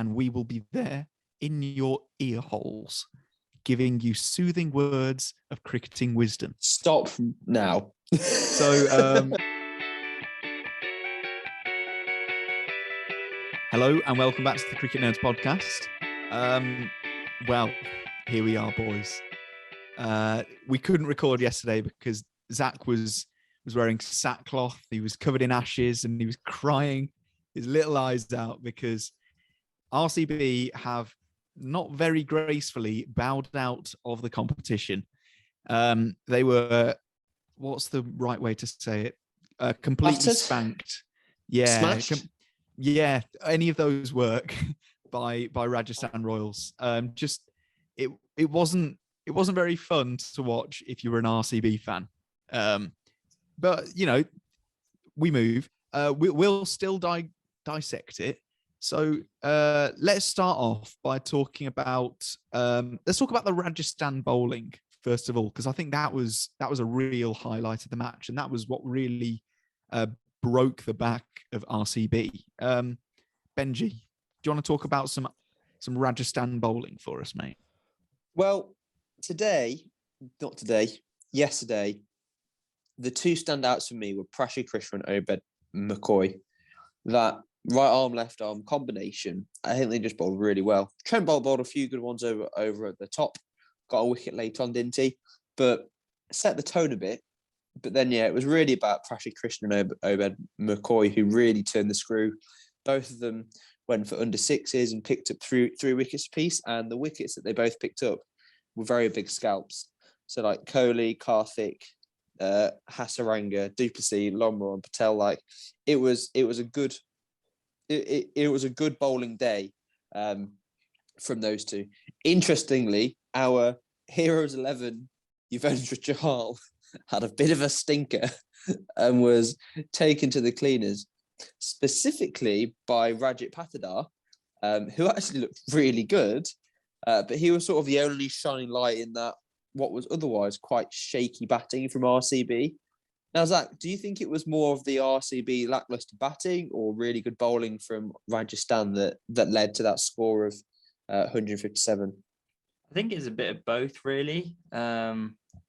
and we will be there in your ear holes, giving you soothing words of cricketing wisdom. Stop now. So, hello and welcome back to the Cricket Nerds podcast. Well, here we are, boys. We couldn't record yesterday because Zach was wearing sackcloth. He was covered in ashes and he was crying his little eyes out because RCB have not very gracefully bowed out of the competition. They were, what's the right way to say it? Completely Battered? Spanked. Yeah. Smashed? Yeah. Any of those work by Rajasthan Royals. It wasn't very fun to watch if you were an RCB fan. But you know, we move. We'll still dissect it. So let's start off by talking about let's talk about the Rajasthan bowling first of all, because I think that was a real highlight of the match, and that was what really broke the back of RCB. Benji, do you want to talk about some Rajasthan bowling for us, mate? Well, yesterday, the two standouts for me were Prashi Krishna and Obed McCoy. That right arm, left arm combination, I think they just bowled really well. Trent Boult bowled a few good ones over at the top, got a wicket later on, didn't he? But set the tone a bit. But then, yeah, it was really about Prashi Krishna and Obed McCoy who really turned the screw. Both of them went for under sixes and picked up three wickets apiece, and the wickets that they both picked up were very big scalps. So like Kohli, Karthik, Hasaranga, Duplessis, Lomra and Patel, like it was a good bowling day from those two. Interestingly, our Heroes 11, Yuvendra Chahal, had a bit of a stinker and was taken to the cleaners, specifically by Rajat Patidar, who actually looked really good, but he was sort of the only shining light in that what was otherwise quite shaky batting from RCB. Now, Zach, do you think it was more of the RCB lacklustre batting or really good bowling from Rajasthan that led to that score of 157? I think it's a bit of both, really.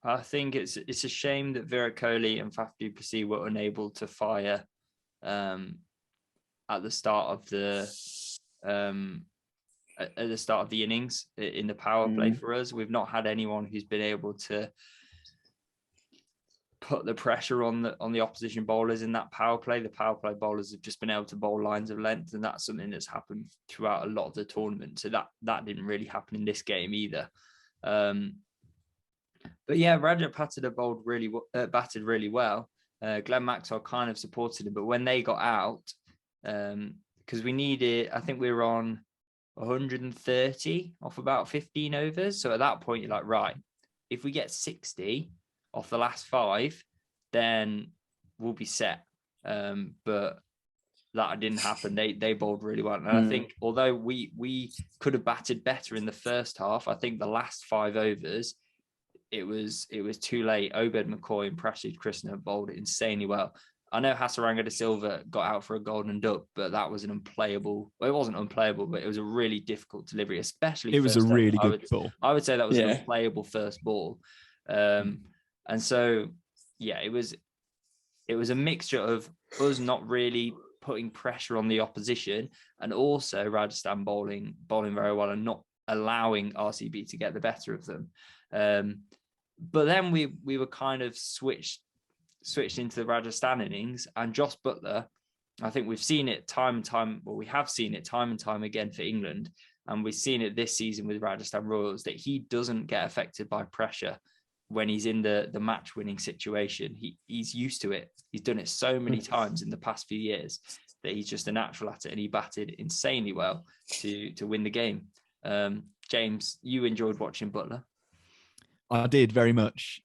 I think it's a shame that Virat Kohli and Faf du Plessis were unable to fire at the start of the innings in the power play for us. We've not had anyone who's been able to put the pressure on the opposition bowlers in that power play. The power play bowlers have just been able to bowl lines of length, and that's something that's happened throughout a lot of the tournament. So that didn't really happen in this game either. But yeah, Rajat Patidar batted really well. Glenn Maxwell kind of supported him, but when they got out, because we needed, I think we were on 130 off about 15 overs. So at that point, you're like, right, if we get 60 off the last 5, then we'll be set. But that didn't happen. They bowled really well. And I think although we could have batted better in the first half, I think the last 5 overs, it was too late. Obed McCoy and Prashi Krishna bowled insanely well. I know Hasaranga de Silva got out for a golden duck, but that was an unplayable. Well, it wasn't unplayable, but it was a really difficult delivery, especially. It was a really good ball. I would say that was an unplayable first ball. And so, yeah, it was a mixture of us not really putting pressure on the opposition, and also Rajasthan bowling very well and not allowing RCB to get the better of them. But then we were kind of switched into the Rajasthan innings, and Jos Buttler, I think we've seen it time and time. Well, we have seen it time and time again for England, and we've seen it this season with Rajasthan Royals, that he doesn't get affected by pressure when he's in the match-winning situation. He's used to it. He's done it so many times in the past few years that he's just a natural at it, and he batted insanely well to win the game. James, you enjoyed watching Buttler? I did very much.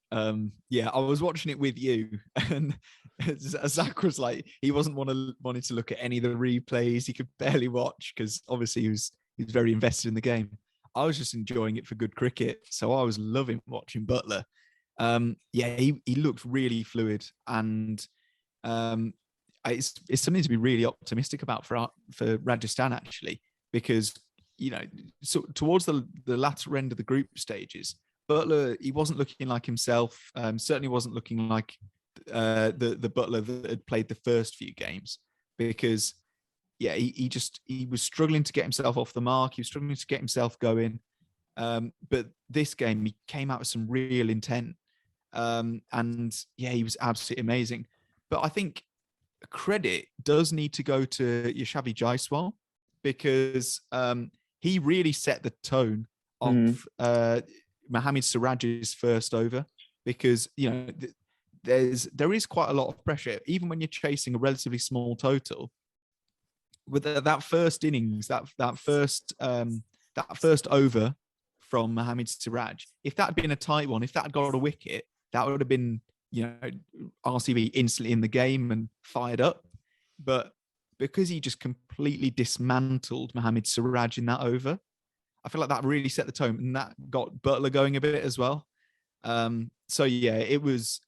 Yeah, I was watching it with you, and Zach was like, he wasn't wanting to look at any of the replays. He could barely watch because obviously he was very invested in the game. I was just enjoying it for good cricket, so I was loving watching Buttler. Yeah, he looked really fluid, and it's something to be really optimistic about for Rajasthan actually. because, so towards the latter end of the group stages, Butler, he wasn't looking like himself. Certainly wasn't looking like the Butler that had played the first few games, because he was struggling to get himself off the mark. He was struggling to get himself going. But this game, he came out with some real intent. And he was absolutely amazing. But I think credit does need to go to Yashavi Jaiswal, because he really set the tone of Mohammad Siraj's first over, because there is quite a lot of pressure, even when you're chasing a relatively small total. With that first innings, that first over from Mohammad Siraj, if that had been a tight one, if that had got a wicket, that would have been, RCB instantly in the game and fired up. But because he just completely dismantled Mohammad Siraj in that over, I feel like that really set the tone, and that got Butler going a bit as well. It was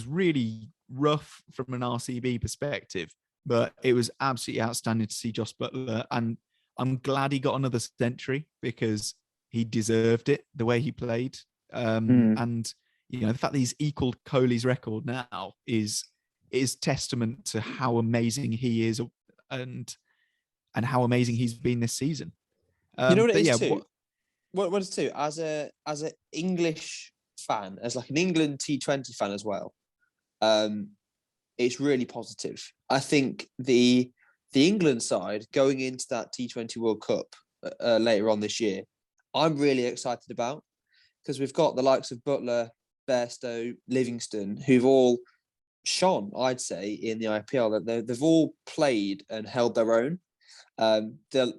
really rough from an RCB perspective, but it was absolutely outstanding to see Jos Buttler, and I'm glad he got another century, because he deserved it the way he played. And the fact that he's equaled Kohli's record now is testament to how amazing he is, and how amazing he's been this season. You know what it is too? What it's too? As an English fan, as like an England T20 fan as well, it's really positive. I think the England side going into that T20 World Cup later on this year, I'm really excited about, because we've got the likes of Butler, Bairstow, Livingston, who've all shone, I'd say, in the IPL. They've all played and held their own. They're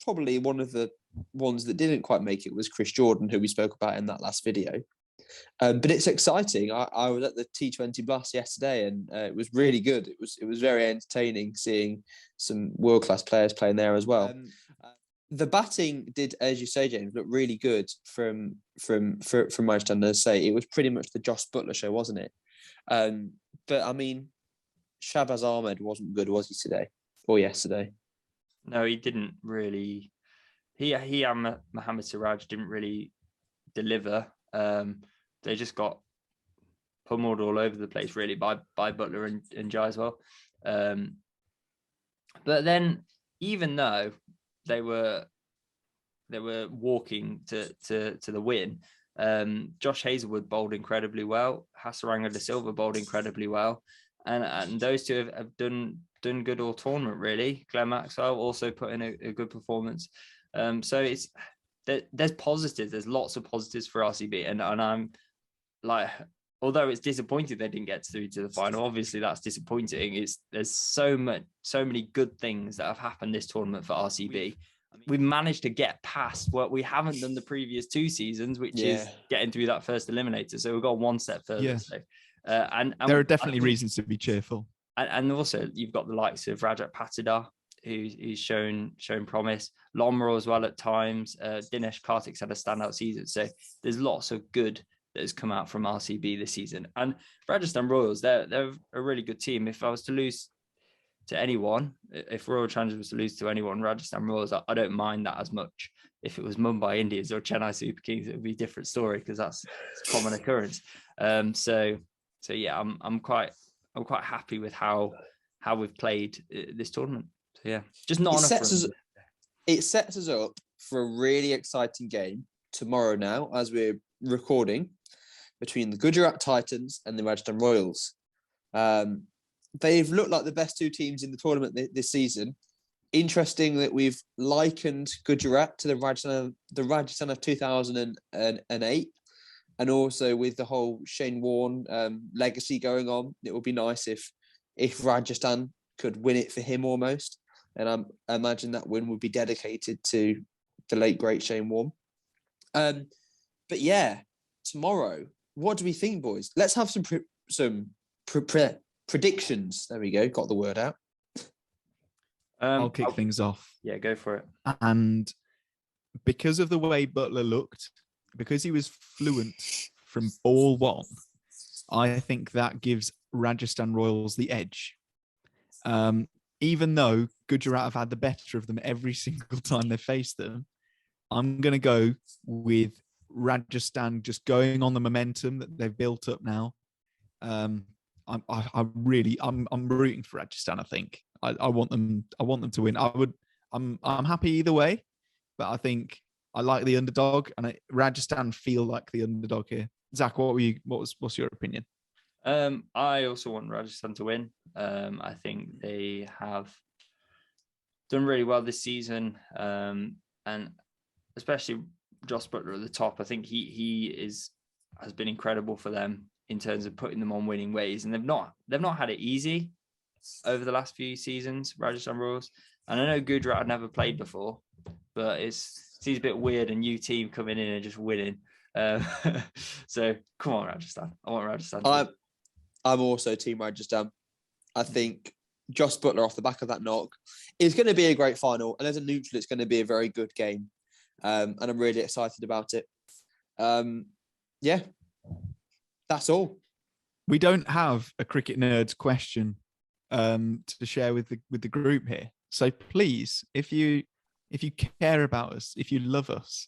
probably one of the ones that didn't quite make it was Chris Jordan, who we spoke about in that last video. But it's exciting. I was at the T20 Blast yesterday, and it was really good. It was very entertaining seeing some world-class players playing there as well. The batting did, as you say, James, look really good from my understanding. As I say, it was pretty much the Jos Buttler show, wasn't it? But I mean, Shahbaz Ahmed wasn't good, was he, today or yesterday? No, he didn't really. He and Mohammad Siraj didn't really deliver. They just got pummeled all over the place, really, by Butler and Jaiswal. But then, even though they were walking to the win, Josh Hazlewood bowled incredibly well. Hasaranga de Silva bowled incredibly well, and those two have done good all tournament, really. Glenn Maxwell also put in a good performance. So there's positives. There's lots of positives for RCB, and I'm like, although it's disappointing they didn't get through to the final. Obviously, that's disappointing. There's so many good things that have happened this tournament for RCB. We've managed to get past what we haven't done the previous two seasons, which is getting through that first eliminator. So we've got one step further. Yeah. So, and there are definitely reasons to be cheerful. And also, you've got the likes of Rajat Patidar, who's shown promise. Lomro as well at times. Dinesh Karthik's had a standout season. So there's lots of good that has come out from RCB this season. And Rajasthan Royals, they're a really good team. If I was to lose to anyone, if Royal Challengers was to lose to anyone, Rajasthan Royals, I don't mind that as much. If it was Mumbai Indians or Chennai Super Kings, it would be a different story, because that's a common occurrence. So yeah, I'm quite happy with how we've played this tournament. So yeah, just not enough. It sets us up for a really exciting game tomorrow now, as we're recording, between the Gujarat Titans and the Rajasthan Royals. They've looked like the best two teams in the tournament this season. Interesting that we've likened Gujarat to the Rajasthan of 2008, and also with the whole Shane Warne legacy going on, it would be nice if Rajasthan could win it for him almost. And I imagine that win would be dedicated to the late great Shane Warne. But yeah, tomorrow, what do we think, boys? Let's have some predictions. There we go. Got the word out. I'll kick things off. Yeah, go for it. And because of the way Butler looked, because he was fluent from ball one, I think that gives Rajasthan Royals the edge. Even though Gujarat have had the better of them every single time they faced them. I'm going to go with Rajasthan just going on the momentum that they've built up now. I'm rooting for Rajasthan. I think I want them to win. I'm happy either way, but I think I like the underdog, and Rajasthan feel like the underdog here. Zach, what's your opinion? I also want Rajasthan to win. I think they have done really well this season, and especially Jos Buttler at the top. I think he has been incredible for them in terms of putting them on winning ways, and they've not had it easy over the last few seasons, Rajasthan Royals. And I know Gujarat had never played before, but it seems a bit weird, a new team coming in and just winning. So come on, Rajasthan. I want Rajasthan. I'm also Team Rajasthan. I think Jos Buttler off the back of that knock is going to be a great final, and as a neutral, it's going to be a very good game, and I'm really excited about it. Yeah, that's all. We don't have a Cricket Nerds question to share with the group here, so please, if you care about us, if you love us,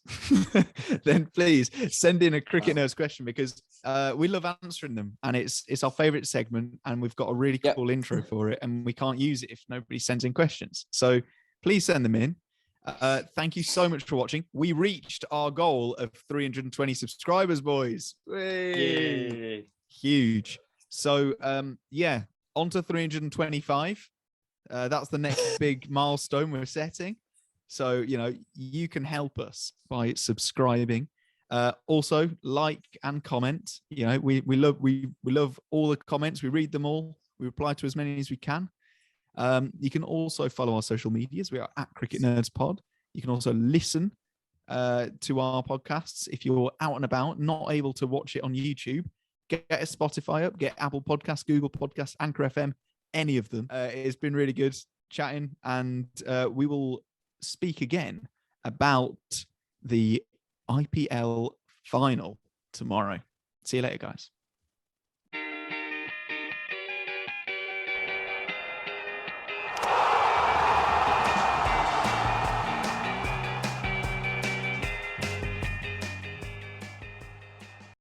then please send in a Cricket Nerds question, because we love answering them, and it's our favorite segment, and we've got a really cool intro for it, and we can't use it if nobody sends in questions. So please send them in. Thank you so much for watching. We reached our goal of 320 subscribers, boys. Yay. Huge. So on to 325. That's the next big milestone we're setting. So, you can help us by subscribing. Also, like and comment. We love all the comments. We read them all. We reply to as many as we can. You can also follow our social medias. We are at Cricket Nerds Pod. You can also listen to our podcasts if you're out and about, not able to watch it on YouTube. Get a Spotify up, get Apple Podcasts, Google Podcasts, Anchor FM, any of them. It's been really good chatting, and we will speak again about the IPL final tomorrow. See you later, guys.